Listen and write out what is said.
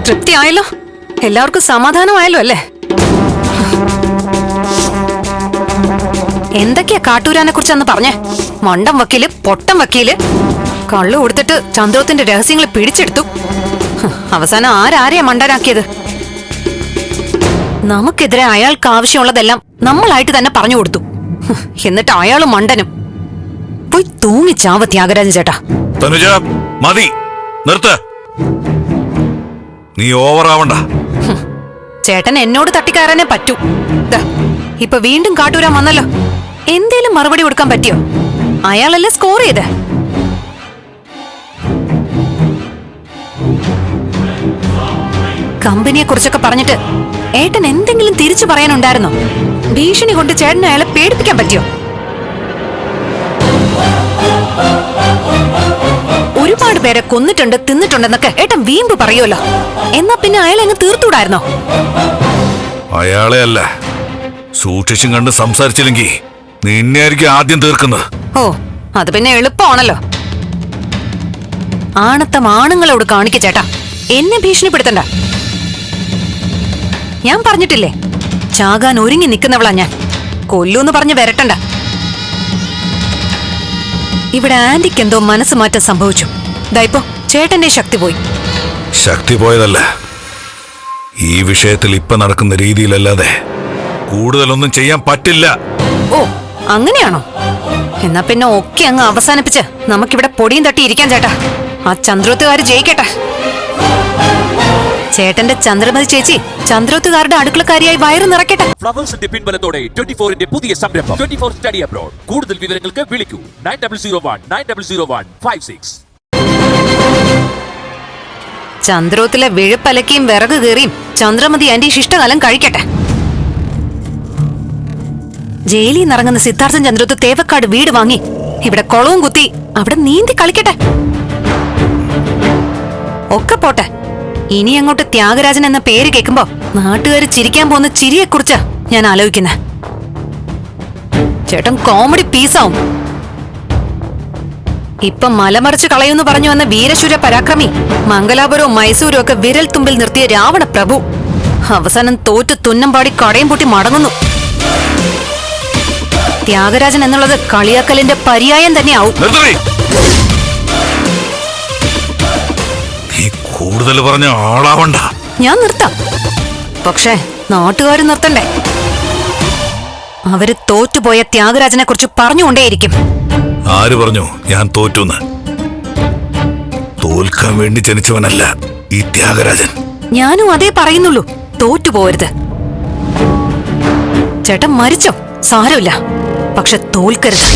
തൃപ്തിയായല്ലോ, എല്ലാവർക്കും സമാധാനമായല്ലോ അല്ലേ? എന്തൊക്കെയാ കാട്ടൂരാനെ കുറിച്ചെന്ന് പറഞ്ഞേ? മണ്ടം വക്കീല്, പൊട്ടം വക്കീല്, കള്ളു കൊടുത്തിട്ട് ചന്ദ്രോത്തിന്റെ രഹസ്യങ്ങൾ പിടിച്ചെടുത്തു. അവസാനം ആരാരെയാ മണ്ടനാക്കിയത്? നമുക്കെതിരെ അയാൾക്ക് ആവശ്യമുള്ളതെല്ലാം നമ്മളായിട്ട് തന്നെ പറഞ്ഞു കൊടുത്തു. എന്നിട്ട് അയാളും മണ്ടനും. പോയി തൂങ്ങിച്ചാവ ത്യാഗരാജൻ ചേട്ടാ. തനുജ, മതി, നിർത്ത്. നീ ഓവറാവണ്ട. ചേട്ടൻ എന്നോട് തട്ടിക്കയറാനേ പറ്റൂ. ഇപ്പൊ വീണ്ടും കാട്ടൂരാൻ വന്നല്ലോ. എന്തേലും മറുപടി കൊടുക്കാൻ പറ്റിയോ? അയാളല്ലേ സ്കോർ ചെയ്ത്. കമ്പനിയെ കുറിച്ചൊക്കെ പറഞ്ഞിട്ട് ഏട്ടൻ എന്തെങ്കിലും തിരിച്ചു പറയാനുണ്ടായിരുന്നോ? ഭീഷണി കൊണ്ട് ചേട്ടൻ അയാളെ പേടിപ്പിക്കാൻ പറ്റിയോ? ഒരുപാട് പേരെ കൊന്നിട്ടുണ്ട്, തിന്നിട്ടുണ്ടെന്നൊക്കെ ഏട്ടൻ വീമ്പ് പറയുമല്ലോ. എന്നാ പിന്നെ അയാളെ അങ്ങ് തീർത്തൂടായിരുന്നോ? അയാളെ അല്ല, സൂക്ഷിച്ചും കണ്ട് സംസാരിച്ചില്ലെങ്കിൽ നിന്നെയായിരിക്കും ആദ്യം തീർക്കുന്നത്. ഓ, അത് പിന്നെ എളുപ്പമാണല്ലോ. ആണത്തം ആണുങ്ങളോട് കാണിക്ക ചേട്ടാ. എന്നെ ഭീഷണിപ്പെടുത്തണ്ട. ഞാൻ പറഞ്ഞിട്ടില്ലേ, ചാകാൻ ഒരുങ്ങി നിൽക്കുന്നവളാ ഞാൻ. കൊല്ലൂന്ന് പറഞ്ഞ് വരട്ടണ്ട. ഇവിടെ ആന്റിക്ക് എന്തോ മനസ്സ് മാറ്റം സംഭവിച്ചു. ദായിപ്പോ ചേട്ടന്റെ ശക്തി പോയി. ശക്തി പോയതല്ല, ഈ വിഷയത്തിൽ ഇപ്പൊ നടക്കുന്ന രീതിയിലല്ലാതെ കൂടുതലൊന്നും ചെയ്യാൻ പറ്റില്ല. ഓ, അങ്ങനെയാണോ? എന്നാ പിന്നെ ഒക്കെ അങ്ങ് അവസാനിപ്പിച്ച് നമുക്കിവിടെ പൊടിയും തട്ടി ഇരിക്കാൻ ചേട്ടാ. ആ ചന്ദ്രോത്തുകാര് ജയിക്കട്ടെ. ചേട്ടന്റെ ചന്ദ്രമതി ചേച്ചി ചന്ദ്രോത്തുകാരുടെ അടുക്കളക്കാരിയായി വയറ് നിറയ്ക്കട്ടെ. ഫ്ലവേഴ്സിന്റെ പിൻബലത്തോടെ 24ന്റെ പുതിയ സംരംഭം 24 സ്റ്റഡി അബ്രോഡ്. കൂടുതൽ വിവരങ്ങൾക്ക് വിളിക്കൂ 9001900156. ചന്ദ്രോത്തിലെ വിഴുപ്പലക്കിയും വിറക് കീറിയും ചന്ദ്രമതി ആന്റി ശിഷ്ടകാലം കഴിക്കട്ടെ. ജയിലിൽ നിന്നിറങ്ങുന്ന സിദ്ധാർത്ഥൻ ചന്ദ്രോത്ത് തേവക്കാട് വീട് വാങ്ങി ഇവിടെ കുളവും കുത്തി അവിടെ നീന്തി കളിക്കട്ടെ. ഒക്കെ പോട്ടെ. ഇനി അങ്ങോട്ട് ത്യാഗരാജൻ എന്ന പേര് കേൾക്കുമ്പോ നാട്ടുകാര് ചിരിക്കാൻ പോകുന്ന ചിരിയെക്കുറിച്ചാ ഞാൻ ആലോചിക്കുന്നത്. ചേട്ടൻ കോമഡി പീസാവും. ഇപ്പൊ മലമറിച്ച് കളയുമെന്ന് പറഞ്ഞു വന്ന വീരശൂര പരാക്രമി, മംഗലാപുരവും മൈസൂരും ഒക്കെ വിരൽ തുമ്പിൽ നിർത്തിയ രാവണ പ്രഭു അവസാനം തോറ്റ് തുന്നമ്പാടി കടയും പൊട്ടി മടങ്ങുന്നു. ത്യാഗരാജൻ എന്നുള്ളത് കളിയാക്കലിന്റെ പര്യായം തന്നെയാവും. കൂടുതൽ പറഞ്ഞ ആളാവണ്ട. ഞാൻ നിർത്താം, പക്ഷേ നാട്ടുകാര് നിർത്തണ്ടേ? അവര് തോറ്റുപോയ ത്യാഗരാജനെ കുറിച്ച് പറഞ്ഞുകൊണ്ടേയിരിക്കും. ആര് പറഞ്ഞു ഞാൻ തോറ്റുന്ന്? തോൽക്കാൻ വേണ്ടി ജനിച്ചവനല്ല ഈ ത്യാഗരാജൻ. ഞാനും അതേ പറയുന്നുള്ളൂ, തോറ്റുപോകരുത്. ചേട്ടൻ മരിച്ചോ സാരമില്ല, പക്ഷെ തോൽക്കരുത്.